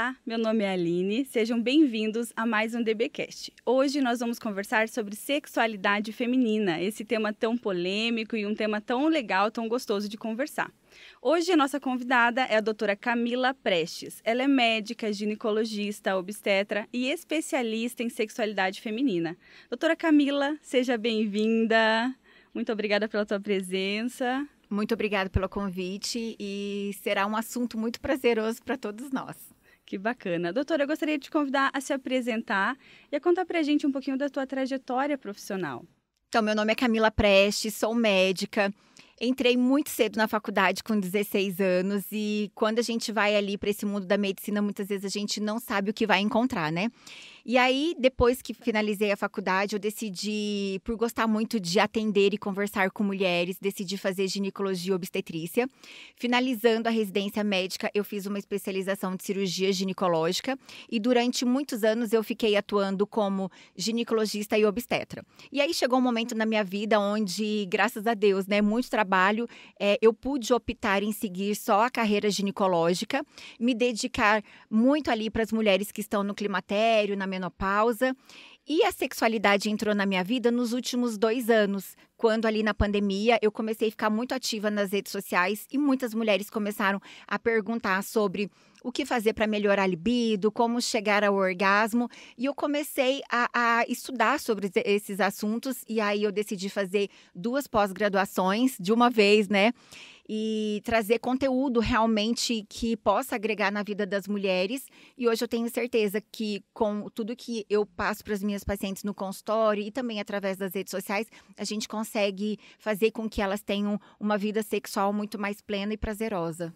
Olá, meu nome é Aline, sejam bem-vindos a mais um DBcast. Hoje nós vamos conversar sobre sexualidade feminina, esse tema tão polêmico e um tema tão legal, tão gostoso de conversar. Hoje a nossa convidada é a doutora Camila Prestes. Ela é médica, ginecologista, obstetra e especialista em sexualidade feminina. Doutora Camila, seja bem-vinda. Muito obrigada pela tua presença. Muito obrigada pelo convite e será um assunto muito prazeroso para todos nós. Que bacana. Doutora, eu gostaria de te convidar a se apresentar e a contar para a gente um pouquinho da tua trajetória profissional. Então, meu nome é Camila Prestes, sou médica. Entrei muito cedo na faculdade, com 16 anos, e quando a gente vai ali para esse mundo da medicina, muitas vezes a gente não sabe o que vai encontrar, né? E aí, depois que finalizei a faculdade, eu decidi, por gostar muito de atender e conversar com mulheres, decidi fazer ginecologia e obstetrícia. Finalizando a residência médica, eu fiz uma especialização de cirurgia ginecológica e durante muitos anos eu fiquei atuando como ginecologista e obstetra. E aí chegou um momento na minha vida onde, graças a Deus, né, muito trabalho, eu pude optar em seguir só a carreira ginecológica, me dedicar muito ali para as mulheres que estão no climatério, na menopausa. E a sexualidade entrou na minha vida nos últimos 2 anos, quando ali na pandemia eu comecei a ficar muito ativa nas redes sociais e muitas mulheres começaram a perguntar sobre o que fazer para melhorar a libido, como chegar ao orgasmo. E eu comecei a estudar sobre esses assuntos e aí eu decidi fazer 2 pós-graduações de uma vez, né? E trazer conteúdo realmente que possa agregar na vida das mulheres. E hoje eu tenho certeza que com tudo que eu passo para as minhas pacientes no consultório e também através das redes sociais, a gente consegue fazer com que elas tenham uma vida sexual muito mais plena e prazerosa.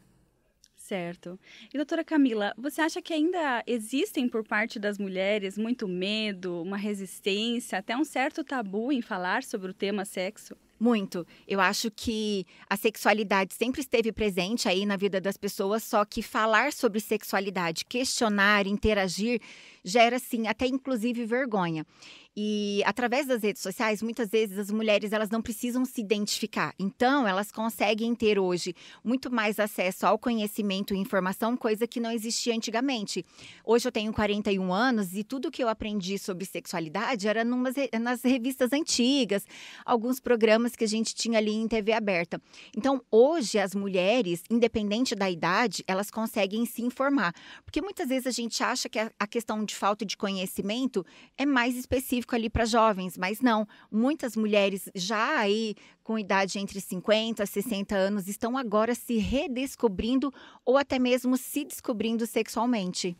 Certo. E doutora Camila, você acha que ainda existem por parte das mulheres muito medo, uma resistência, até um certo tabu em falar sobre o tema sexo? Muito. Eu acho que a sexualidade sempre esteve presente aí na vida das pessoas, só que falar sobre sexualidade, questionar, interagir, gera, assim, até inclusive vergonha. E através das redes sociais, muitas vezes as mulheres elas não precisam se identificar. Então, elas conseguem ter hoje muito mais acesso ao conhecimento e informação, coisa que não existia antigamente. Hoje eu tenho 41 anos e tudo que eu aprendi sobre sexualidade era nas revistas antigas, alguns programas que a gente tinha ali em TV aberta. Então, hoje as mulheres, independente da idade, elas conseguem se informar. Porque muitas vezes a gente acha que a questão de falta de conhecimento é mais específico ali para jovens, mas não. Muitas mulheres já aí com idade entre 50 e 60 anos estão agora se redescobrindo ou até mesmo se descobrindo sexualmente.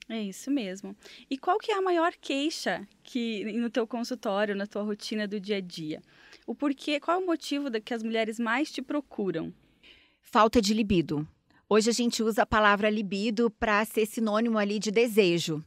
É isso mesmo. E qual que é a maior queixa que no teu consultório, na tua rotina do dia a dia? O porquê, qual é o motivo que as mulheres mais te procuram? Falta de libido. Hoje a gente usa a palavra libido para ser sinônimo ali de desejo.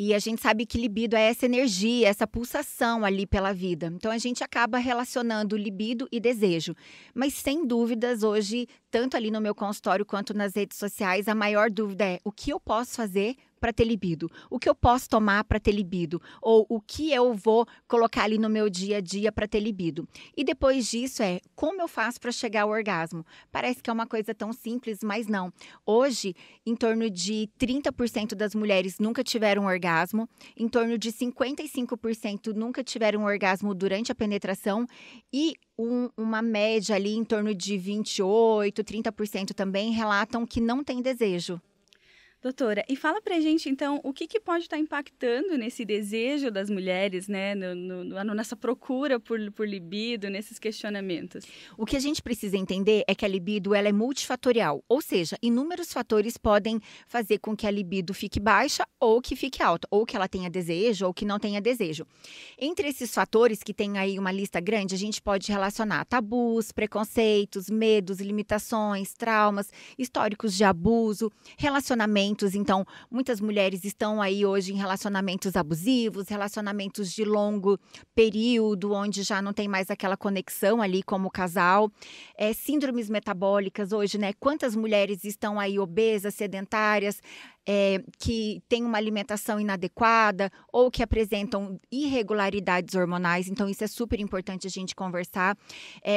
E a gente sabe que libido é essa energia, essa pulsação ali pela vida. Então, a gente acaba relacionando libido e desejo. Mas, sem dúvidas, hoje, tanto ali no meu consultório quanto nas redes sociais, a maior dúvida é o que eu posso fazer para ter libido? O que eu posso tomar para ter libido? Ou o que eu vou colocar ali no meu dia a dia para ter libido? E depois disso como eu faço para chegar ao orgasmo? Parece que é uma coisa tão simples, mas não. Hoje, em torno de 30% das mulheres nunca tiveram orgasmo, em torno de 55% nunca tiveram orgasmo durante a penetração e uma média ali em torno de 28%, 30% também relatam que não tem desejo. Doutora, e fala pra gente, então, o que pode estar impactando nesse desejo das mulheres, né, nessa procura por libido, nesses questionamentos? O que a gente precisa entender é que a libido ela é multifatorial, ou seja, inúmeros fatores podem fazer com que a libido fique baixa ou que fique alta, ou que ela tenha desejo ou que não tenha desejo. Entre esses fatores, que tem aí uma lista grande, a gente pode relacionar tabus, preconceitos, medos, limitações, traumas, históricos de abuso, relacionamentos. Então, muitas mulheres estão aí hoje em relacionamentos abusivos, relacionamentos de longo período, onde já não tem mais aquela conexão ali como casal. Síndromes metabólicas hoje, né? Quantas mulheres estão aí obesas, sedentárias, que têm uma alimentação inadequada ou que apresentam irregularidades hormonais. Então, isso é super importante a gente conversar.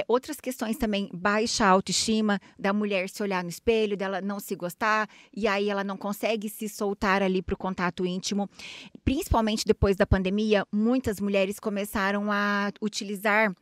Outras questões também, baixa autoestima da mulher se olhar no espelho, dela não se gostar, e aí ela não consegue se soltar ali para o contato íntimo. Principalmente depois da pandemia, muitas mulheres começaram a utilizar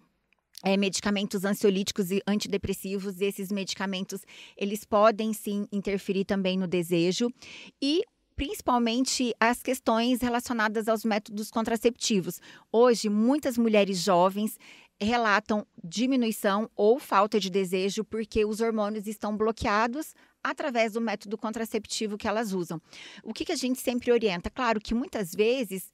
medicamentos ansiolíticos e antidepressivos. E esses medicamentos, eles podem sim interferir também no desejo. E principalmente as questões relacionadas aos métodos contraceptivos. Hoje, muitas mulheres jovens relatam diminuição ou falta de desejo porque os hormônios estão bloqueados através do método contraceptivo que elas usam. O que a gente sempre orienta? Claro que muitas vezes,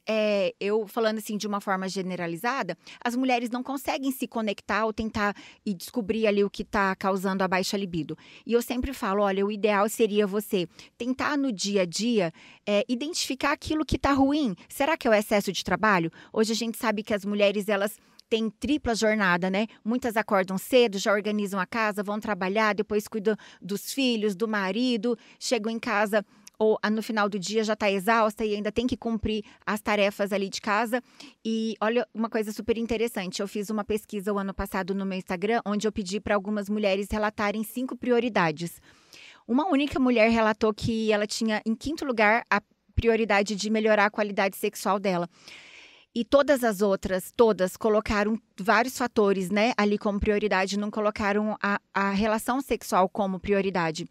eu falando assim de uma forma generalizada, as mulheres não conseguem se conectar ou tentar e descobrir ali o que está causando a baixa libido. E eu sempre falo, olha, o ideal seria você tentar no dia a dia identificar aquilo que está ruim. Será que é o excesso de trabalho? Hoje a gente sabe que as mulheres, elas tem tripla jornada, né? Muitas acordam cedo, já organizam a casa, vão trabalhar, depois cuidam dos filhos, do marido, chegam em casa ou no final do dia já está exausta e ainda tem que cumprir as tarefas ali de casa. E olha, uma coisa super interessante, eu fiz uma pesquisa o ano passado no meu Instagram, onde eu pedi para algumas mulheres relatarem 5 prioridades. Uma única mulher relatou que ela tinha, em 5º lugar, a prioridade de melhorar a qualidade sexual dela. E todas as outras, todas colocaram vários fatores, né, ali como prioridade, não colocaram a relação sexual como prioridade.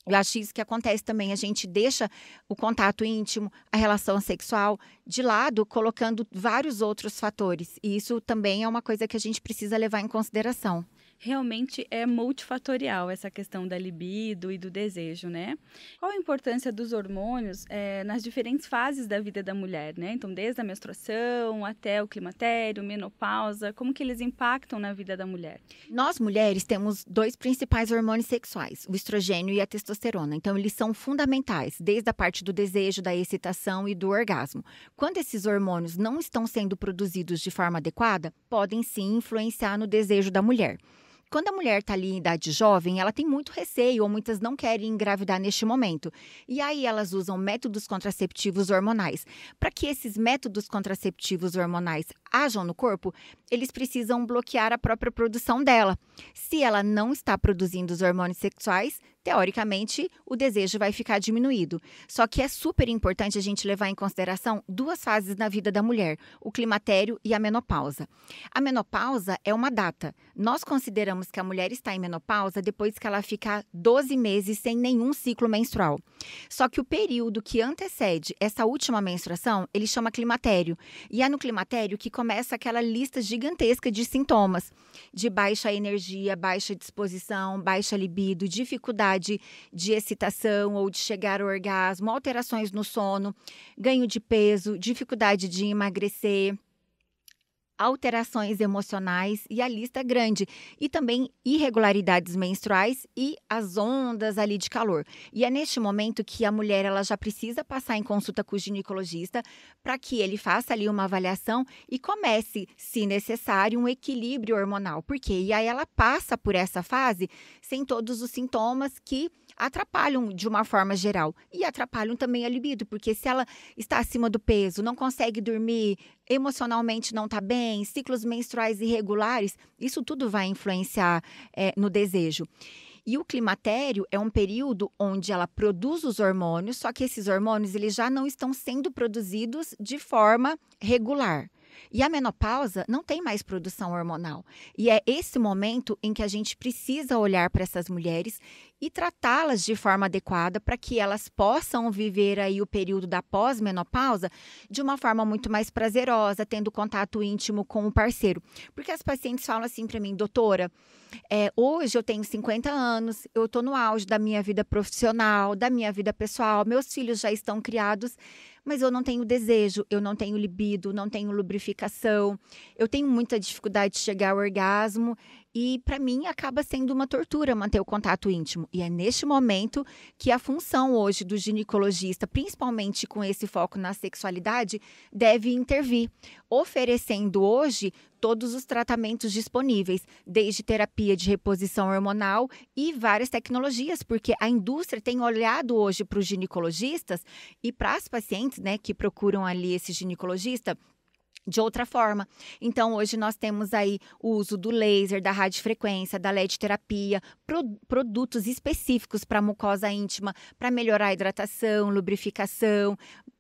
Eu acho isso que acontece também, a gente deixa o contato íntimo, a relação sexual de lado, colocando vários outros fatores. E isso também é uma coisa que a gente precisa levar em consideração. Realmente é multifatorial essa questão da libido e do desejo, né? Qual a importância dos hormônios nas diferentes fases da vida da mulher, né? Então, desde a menstruação até o climatério, menopausa, como que eles impactam na vida da mulher? Nós, mulheres, temos 2 principais hormônios sexuais, o estrogênio e a testosterona. Então, eles são fundamentais, desde a parte do desejo, da excitação e do orgasmo. Quando esses hormônios não estão sendo produzidos de forma adequada, podem sim influenciar no desejo da mulher. Quando a mulher está ali em idade jovem, ela tem muito receio ou muitas não querem engravidar neste momento. E aí elas usam métodos contraceptivos hormonais. Para que esses métodos contraceptivos hormonais ajam no corpo, eles precisam bloquear a própria produção dela. Se ela não está produzindo os hormônios sexuais, teoricamente, o desejo vai ficar diminuído. Só que é super importante a gente levar em consideração 2 fases na vida da mulher, o climatério e a menopausa. A menopausa é uma data. Nós consideramos que a mulher está em menopausa depois que ela ficar 12 meses sem nenhum ciclo menstrual. Só que o período que antecede essa última menstruação, ele chama climatério. E é no climatério que começa aquela lista gigantesca de sintomas, de baixa energia, baixa disposição, baixa libido, dificuldade de excitação ou de chegar ao orgasmo, alterações no sono, ganho de peso, dificuldade de emagrecer, alterações emocionais e a lista é grande. E também irregularidades menstruais e as ondas ali de calor. E é neste momento que a mulher ela já precisa passar em consulta com o ginecologista para que ele faça ali uma avaliação e comece, se necessário, um equilíbrio hormonal. Por quê? E aí ela passa por essa fase sem todos os sintomas que atrapalham de uma forma geral. E atrapalham também a libido, porque se ela está acima do peso, não consegue dormir, emocionalmente não está bem, ciclos menstruais irregulares, isso tudo vai influenciar no desejo. E o climatério é um período onde ela produz os hormônios, só que esses hormônios eles já não estão sendo produzidos de forma regular. E a menopausa não tem mais produção hormonal. E é esse momento em que a gente precisa olhar para essas mulheres e tratá-las de forma adequada para que elas possam viver aí o período da pós-menopausa de uma forma muito mais prazerosa, tendo contato íntimo com o parceiro. Porque as pacientes falam assim para mim, doutora, hoje eu tenho 50 anos, eu estou no auge da minha vida profissional, da minha vida pessoal, meus filhos já estão criados, mas eu não tenho desejo, eu não tenho libido, não tenho lubrificação, eu tenho muita dificuldade de chegar ao orgasmo E para mim acaba sendo uma tortura manter o contato íntimo. E é neste momento que a função hoje do ginecologista, principalmente com esse foco na sexualidade, deve intervir, oferecendo hoje todos os tratamentos disponíveis, desde terapia de reposição hormonal e várias tecnologias, porque a indústria tem olhado hoje para os ginecologistas e para as pacientes, né, que procuram ali esse ginecologista de outra forma. Então, hoje nós temos aí o uso do laser, da radiofrequência, da LED-terapia, produtos específicos para a mucosa íntima, para melhorar a hidratação, lubrificação,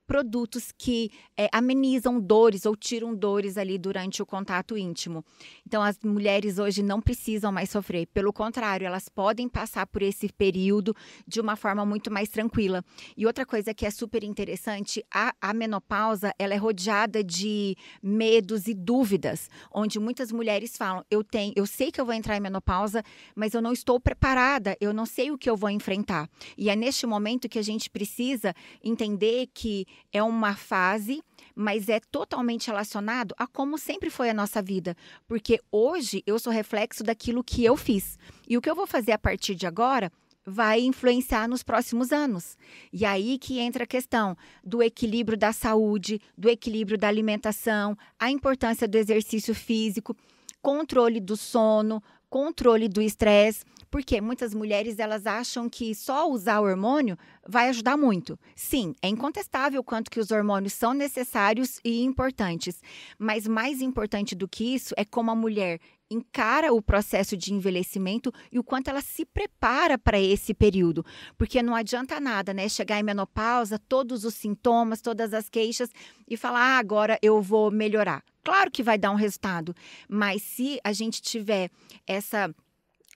produtos que amenizam dores ou tiram dores ali durante o contato íntimo. Então, as mulheres hoje não precisam mais sofrer. Pelo contrário, elas podem passar por esse período de uma forma muito mais tranquila. E outra coisa que é super interessante, a menopausa, ela é rodeada de medos e dúvidas, onde muitas mulheres falam, eu sei que eu vou entrar em menopausa, mas eu não estou preparada, eu não sei o que eu vou enfrentar. E é neste momento que a gente precisa entender que é uma fase, mas é totalmente relacionado a como sempre foi a nossa vida. Porque hoje eu sou reflexo daquilo que eu fiz. E o que eu vou fazer a partir de agora vai influenciar nos próximos anos. E aí que entra a questão do equilíbrio da saúde, do equilíbrio da alimentação, a importância do exercício físico, controle do sono, controle do estresse, porque muitas mulheres elas acham que só usar o hormônio vai ajudar muito. Sim, é incontestável o quanto que os hormônios são necessários e importantes, mas mais importante do que isso é como a mulher encara o processo de envelhecimento e o quanto ela se prepara para esse período, porque não adianta nada, né, chegar em menopausa, todos os sintomas, todas as queixas e falar, agora eu vou melhorar. Claro que vai dar um resultado, mas se a gente tiver essa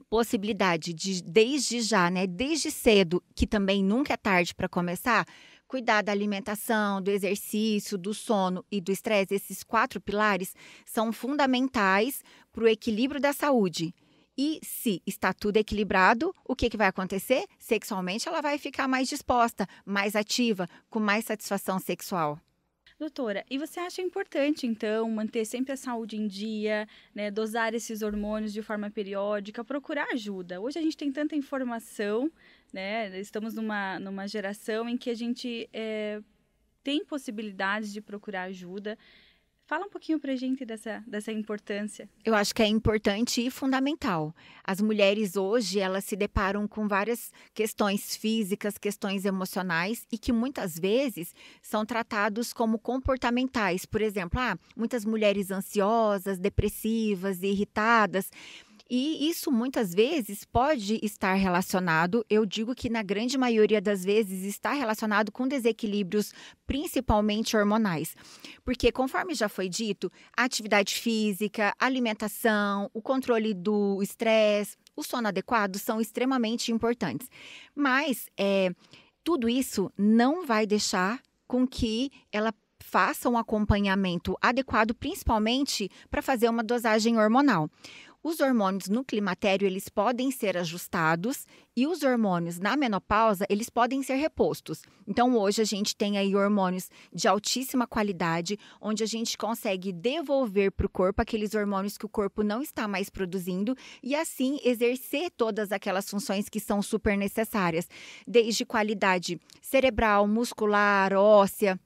possibilidade de, desde já, né, desde cedo, que também nunca é tarde para começar, cuidar da alimentação, do exercício, do sono e do estresse, esses 4 pilares são fundamentais para o equilíbrio da saúde. E se está tudo equilibrado, o que vai acontecer? Sexualmente, ela vai ficar mais disposta, mais ativa, com mais satisfação sexual. Doutora, e você acha importante, então, manter sempre a saúde em dia, né, dosar esses hormônios de forma periódica, procurar ajuda? Hoje a gente tem tanta informação, né, estamos numa geração em que a gente tem possibilidades de procurar ajuda. Fala um pouquinho pra gente dessa importância. Eu acho que é importante e fundamental. As mulheres hoje, elas se deparam com várias questões físicas, questões emocionais e que muitas vezes são tratados como comportamentais. Por exemplo, muitas mulheres ansiosas, depressivas, irritadas. E isso muitas vezes pode estar relacionado, eu digo que na grande maioria das vezes está relacionado com desequilíbrios, principalmente hormonais. Porque, conforme já foi dito, a atividade física, a alimentação, o controle do estresse, o sono adequado são extremamente importantes. Mas tudo isso não vai deixar com que ela faça um acompanhamento adequado, principalmente para fazer uma dosagem hormonal. Os hormônios no climatério, eles podem ser ajustados e os hormônios na menopausa, eles podem ser repostos. Então, hoje a gente tem aí hormônios de altíssima qualidade, onde a gente consegue devolver para o corpo aqueles hormônios que o corpo não está mais produzindo e assim exercer todas aquelas funções que são super necessárias, desde qualidade cerebral, muscular, óssea.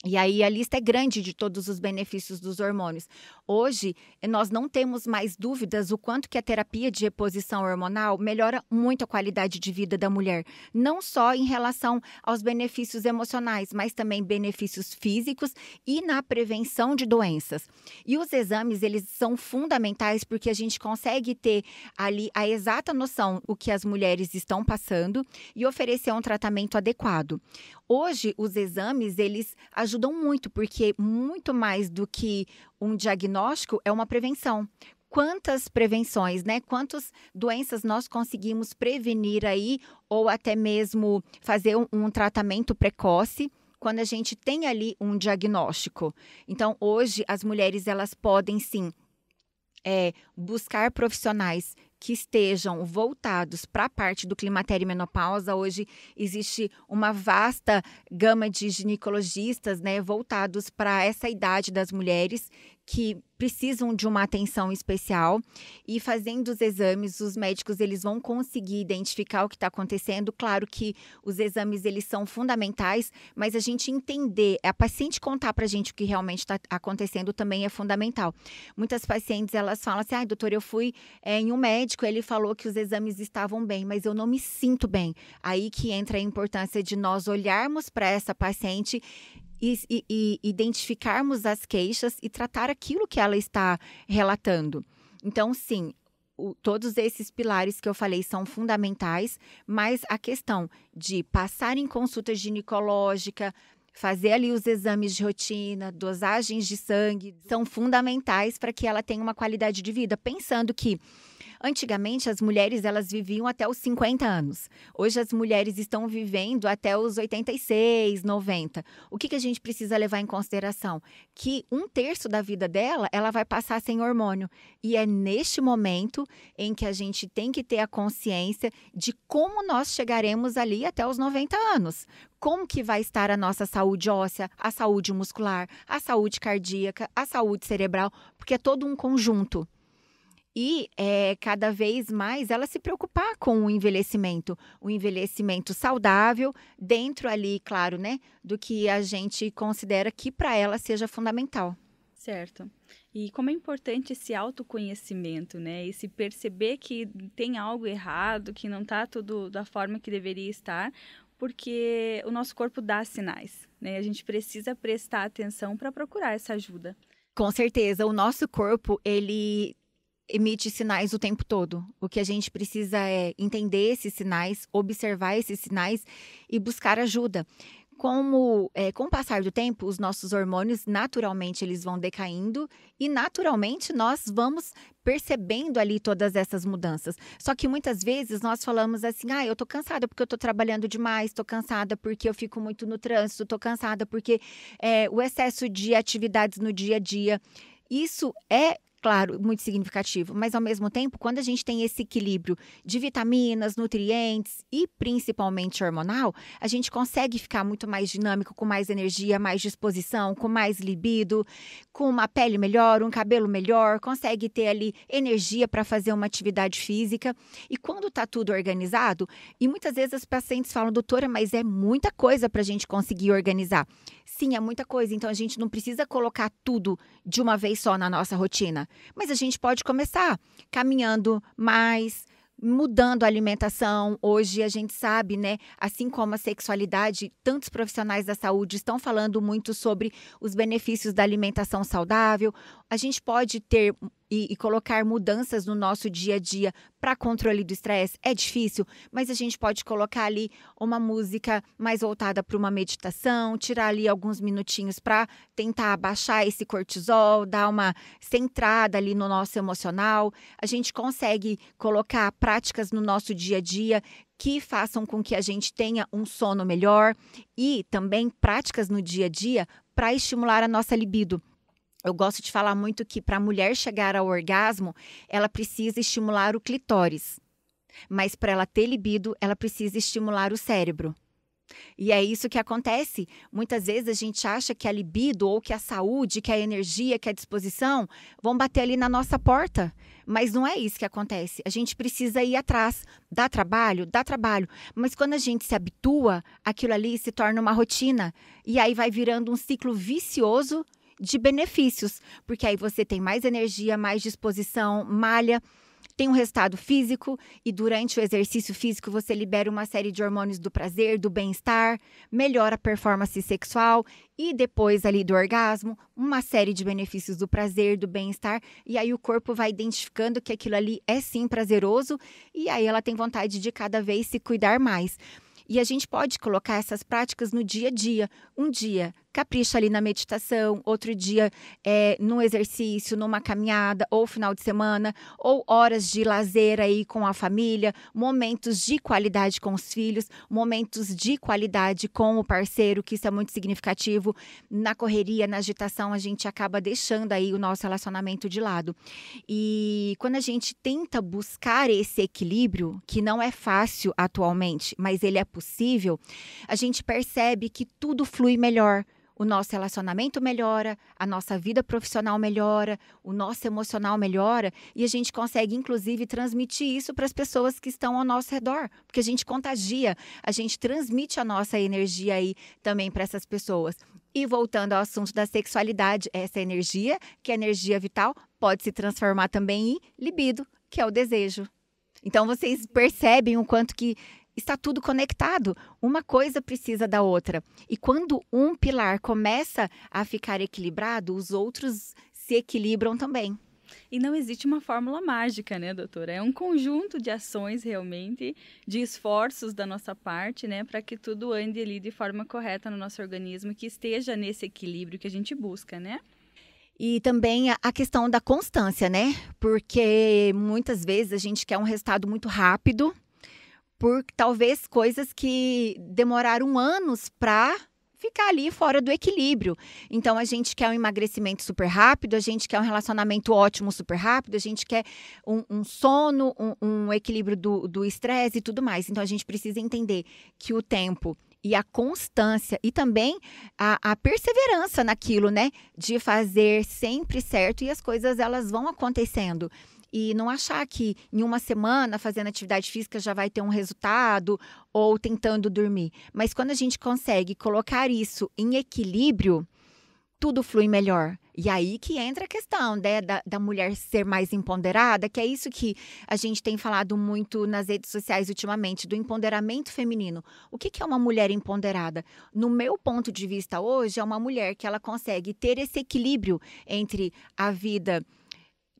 E aí a lista é grande de todos os benefícios dos hormônios. Hoje, nós não temos mais dúvidas o quanto que a terapia de reposição hormonal melhora muito a qualidade de vida da mulher. Não só em relação aos benefícios emocionais, mas também benefícios físicos e na prevenção de doenças. E os exames, eles são fundamentais porque a gente consegue ter ali a exata noção do que as mulheres estão passando e oferecer um tratamento adequado. Hoje, os exames, eles ajudam muito, porque muito mais do que um diagnóstico é uma prevenção. Quantas prevenções, né? Quantas doenças nós conseguimos prevenir aí ou até mesmo fazer um tratamento precoce quando a gente tem ali um diagnóstico. Então, hoje, as mulheres, elas podem, sim, buscar profissionais que estejam voltados para a parte do climatério e menopausa. Hoje existe uma vasta gama de ginecologistas, né, voltados para essa idade das mulheres que precisam de uma atenção especial e fazendo os exames, os médicos eles vão conseguir identificar o que está acontecendo. Claro que os exames eles são fundamentais, mas a gente entender, a paciente contar para a gente o que realmente está acontecendo também é fundamental. Muitas pacientes elas falam assim, doutor, eu fui em um médico, ele falou que os exames estavam bem, mas eu não me sinto bem. Aí que entra a importância de nós olharmos para essa paciente e identificarmos as queixas e tratar aquilo que ela está relatando. Então, sim, todos esses pilares que eu falei são fundamentais, mas a questão de passar em consulta ginecológica, fazer ali os exames de rotina, dosagens de sangue, são fundamentais para que ela tenha uma qualidade de vida. Pensando que antigamente as mulheres elas viviam até os 50 anos. Hoje as mulheres estão vivendo até os 86, 90. O que a gente precisa levar em consideração? Que 1/3 da vida dela, ela vai passar sem hormônio. E é neste momento em que a gente tem que ter a consciência de como nós chegaremos ali até os 90 anos. Como que vai estar a nossa saúde óssea, a saúde muscular, a saúde cardíaca, a saúde cerebral, porque é todo um conjunto. E cada vez mais ela se preocupar com o envelhecimento saudável, dentro ali, claro, né, do que a gente considera que para ela seja fundamental. Certo. E como é importante esse autoconhecimento, né? E se perceber que tem algo errado, que não está tudo da forma que deveria estar, porque o nosso corpo dá sinais, né? A gente precisa prestar atenção para procurar essa ajuda. Com certeza, o nosso corpo, ele emite sinais o tempo todo. O que a gente precisa é entender esses sinais, observar esses sinais e buscar ajuda. Com o passar do tempo, os nossos hormônios, naturalmente, eles vão decaindo e, naturalmente, nós vamos percebendo ali todas essas mudanças. Só que, muitas vezes, nós falamos assim, eu tô cansada porque eu tô trabalhando demais, tô cansada porque eu fico muito no trânsito, tô cansada porque o excesso de atividades no dia a dia. Isso é, claro, muito significativo, mas ao mesmo tempo, quando a gente tem esse equilíbrio de vitaminas, nutrientes e principalmente hormonal, a gente consegue ficar muito mais dinâmico, com mais energia, mais disposição, com mais libido, com uma pele melhor, um cabelo melhor, consegue ter ali energia para fazer uma atividade física. E quando está tudo organizado, e muitas vezes as pacientes falam, doutora, mas é muita coisa para a gente conseguir organizar. Sim, é muita coisa, então a gente não precisa colocar tudo de uma vez só na nossa rotina. Mas a gente pode começar caminhando mais, mudando a alimentação. Hoje a gente sabe, né, assim como a sexualidade, tantos profissionais da saúde estão falando muito sobre os benefícios da alimentação saudável. A gente pode ter e colocar mudanças no nosso dia a dia para controle do estresse. É difícil, mas a gente pode colocar ali uma música mais voltada para uma meditação, tirar ali alguns minutinhos para tentar abaixar esse cortisol, dar uma centrada ali no nosso emocional. A gente consegue colocar práticas no nosso dia a dia que façam com que a gente tenha um sono melhor e também práticas no dia a dia para estimular a nossa libido. Eu gosto de falar muito que para a mulher chegar ao orgasmo, ela precisa estimular o clitóris. Mas para ela ter libido, ela precisa estimular o cérebro. E é isso que acontece. Muitas vezes a gente acha que a libido, ou que a saúde, que a energia, que a disposição vão bater ali na nossa porta. Mas não é isso que acontece. A gente precisa ir atrás. Dá trabalho? Dá trabalho. Mas quando a gente se habitua, aquilo ali se torna uma rotina. E aí vai virando um ciclo vicioso de benefícios, porque aí você tem mais energia, mais disposição, malha, tem um resultado físico e durante o exercício físico você libera uma série de hormônios do prazer, do bem-estar, melhora a performance sexual e depois ali do orgasmo, uma série de benefícios do prazer, do bem-estar e aí o corpo vai identificando que aquilo ali é sim prazeroso e aí ela tem vontade de cada vez se cuidar mais. E a gente pode colocar essas práticas no dia a dia. Um dia capricha ali na meditação, outro dia num exercício, numa caminhada, ou final de semana, ou horas de lazer aí com a família, momentos de qualidade com os filhos, momentos de qualidade com o parceiro, que isso é muito significativo. Na correria, na agitação, a gente acaba deixando aí o nosso relacionamento de lado. E quando a gente tenta buscar esse equilíbrio, que não é fácil atualmente, mas ele é possível, a gente percebe que tudo flui melhor. o nosso relacionamento melhora, a nossa vida profissional melhora, o nosso emocional melhora e a gente consegue, inclusive, transmitir isso para as pessoas que estão ao nosso redor, porque a gente contagia, a gente transmite a nossa energia aí também para essas pessoas. E voltando ao assunto da sexualidade, essa energia, que é a energia vital, pode se transformar também em libido, que é o desejo. Então, vocês percebem o quanto que está tudo conectado. Uma coisa precisa da outra. E quando um pilar começa a ficar equilibrado, os outros se equilibram também. E não existe uma fórmula mágica, né, doutora? É um conjunto de ações, realmente, de esforços da nossa parte, né, para que tudo ande ali de forma correta no nosso organismo, que esteja nesse equilíbrio que a gente busca, né? E também a questão da constância, né? Porque muitas vezes a gente quer um resultado muito rápido, por talvez coisas que demoraram anos para ficar ali fora do equilíbrio. Então, a gente quer um emagrecimento super rápido, a gente quer um relacionamento ótimo super rápido, a gente quer um sono, um equilíbrio do estresse e tudo mais. Então, a gente precisa entender que o tempo e a constância e também a perseverança naquilo, né? De fazer sempre certo e as coisas, elas vão acontecendo. E não achar que em uma semana fazendo atividade física já vai ter um resultado ou tentando dormir. Mas quando a gente consegue colocar isso em equilíbrio, tudo flui melhor. E aí que entra a questão, né, da mulher ser mais empoderada, que é isso que a gente tem falado muito nas redes sociais ultimamente, do empoderamento feminino. O que é uma mulher empoderada? No meu ponto de vista hoje, é uma mulher que ela consegue ter esse equilíbrio entre a vida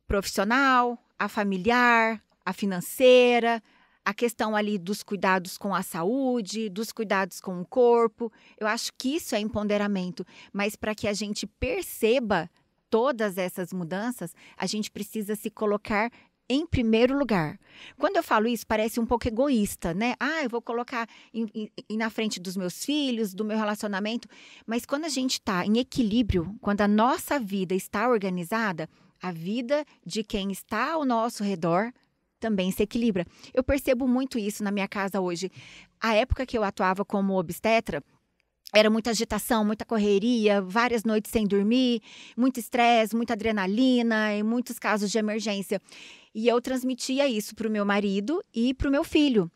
profissional, a familiar, a financeira, a questão ali dos cuidados com a saúde, dos cuidados com o corpo. Eu acho que isso é empoderamento, mas para que a gente perceba todas essas mudanças, a gente precisa se colocar em primeiro lugar. Quando eu falo isso, parece um pouco egoísta, né? Eu vou colocar na frente dos meus filhos, do meu relacionamento. Mas quando a gente está em equilíbrio, quando a nossa vida está organizada, a vida de quem está ao nosso redor também se equilibra. Eu percebo muito isso na minha casa hoje. A época que eu atuava como obstetra, era muita agitação, muita correria, várias noites sem dormir, muito estresse, muita adrenalina e muitos casos de emergência. E eu transmitia isso para o meu marido e para o meu filho.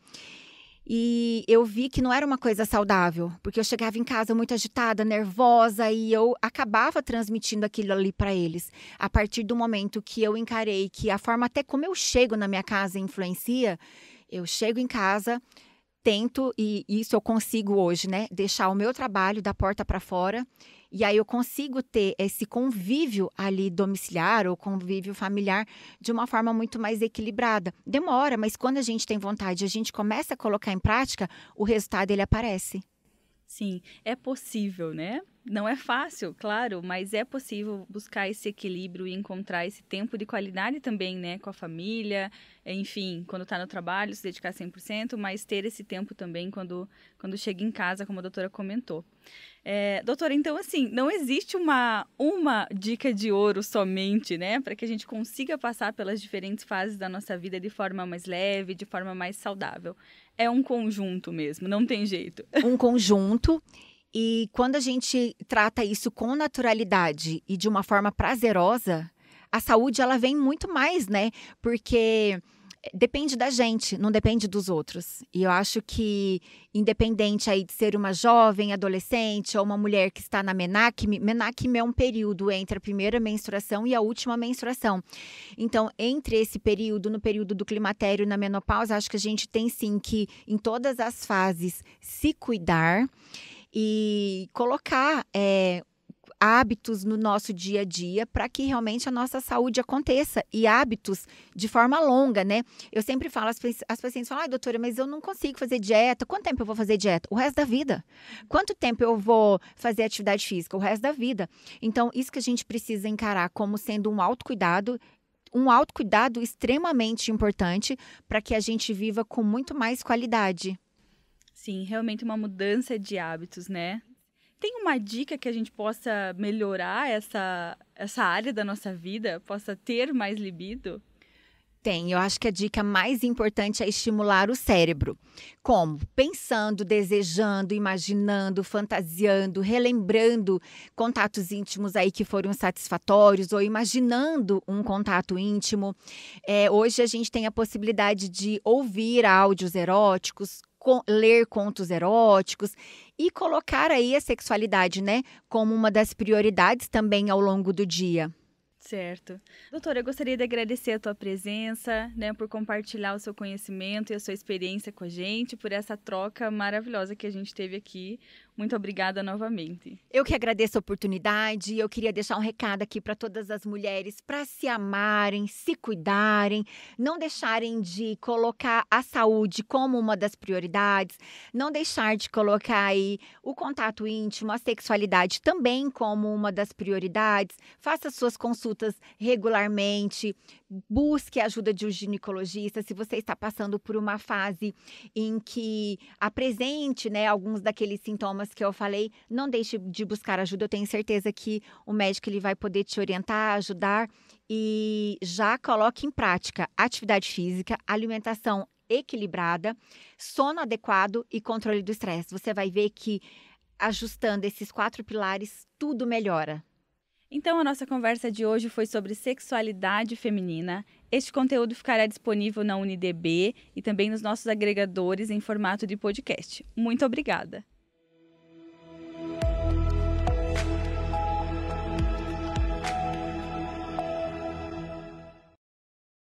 E eu vi que não era uma coisa saudável, porque eu chegava em casa muito agitada, nervosa, e eu acabava transmitindo aquilo ali para eles. A partir do momento que eu encarei que a forma até como eu chego na minha casa influencia, eu chego em casa, tento, e isso eu consigo hoje, né? Deixar o meu trabalho da porta para fora. E aí eu consigo ter esse convívio ali domiciliar ou convívio familiar de uma forma muito mais equilibrada. Demora, mas quando a gente tem vontade, a gente começa a colocar em prática, o resultado ele aparece. Sim, é possível, né? Não é fácil, claro, mas é possível buscar esse equilíbrio e encontrar esse tempo de qualidade também, né? Com a família, enfim, quando está no trabalho, se dedicar 100%, mas ter esse tempo também quando chega em casa, como a doutora comentou. Doutora, então, assim, não existe uma dica de ouro somente, né? Para que a gente consiga passar pelas diferentes fases da nossa vida de forma mais leve, de forma mais saudável. É um conjunto mesmo, não tem jeito. Um conjunto. E quando a gente trata isso com naturalidade e de uma forma prazerosa, a saúde ela vem muito mais, né? Porque depende da gente, não depende dos outros. E eu acho que, independente aí de ser uma jovem, adolescente ou uma mulher que está na menacme é um período entre a primeira menstruação e a última menstruação. Então, entre esse período, no período do climatério e na menopausa, acho que a gente tem sim que, em todas as fases, se cuidar e colocar hábitos no nosso dia a dia para que realmente a nossa saúde aconteça. E hábitos de forma longa, né? Eu sempre falo, as pacientes falam, doutora, mas eu não consigo fazer dieta. Quanto tempo eu vou fazer dieta? O resto da vida. Quanto tempo eu vou fazer atividade física? O resto da vida. Então, isso que a gente precisa encarar como sendo um autocuidado extremamente importante para que a gente viva com muito mais qualidade. Sim, realmente uma mudança de hábitos, né? Tem uma dica que a gente possa melhorar essa área da nossa vida, possa ter mais libido? Tem, eu acho que a dica mais importante é estimular o cérebro. Como? Pensando, desejando, imaginando, fantasiando, relembrando contatos íntimos aí que foram satisfatórios ou imaginando um contato íntimo. Hoje a gente tem a possibilidade de ouvir áudios eróticos, ler contos eróticos e colocar aí a sexualidade, né, como uma das prioridades também ao longo do dia. Certo. Doutora, eu gostaria de agradecer a tua presença, né, por compartilhar o seu conhecimento e a sua experiência com a gente, por essa troca maravilhosa que a gente teve aqui. Muito obrigada novamente. Eu que agradeço a oportunidade. Eu queria deixar um recado aqui para todas as mulheres para se amarem, se cuidarem, não deixarem de colocar a saúde como uma das prioridades, não deixar de colocar aí o contato íntimo, a sexualidade também como uma das prioridades. Faça suas consultas regularmente, busque a ajuda de um ginecologista se você está passando por uma fase em que apresente, né, alguns daqueles sintomas que eu falei, não deixe de buscar ajuda. Eu tenho certeza que o médico ele vai poder te orientar, ajudar e já coloque em prática atividade física, alimentação equilibrada, sono adequado e controle do estresse. Você vai ver que ajustando esses 4 pilares, tudo melhora. Então, a nossa conversa de hoje foi sobre sexualidade feminina. Este conteúdo ficará disponível na UniDB e também nos nossos agregadores em formato de podcast. Muito obrigada!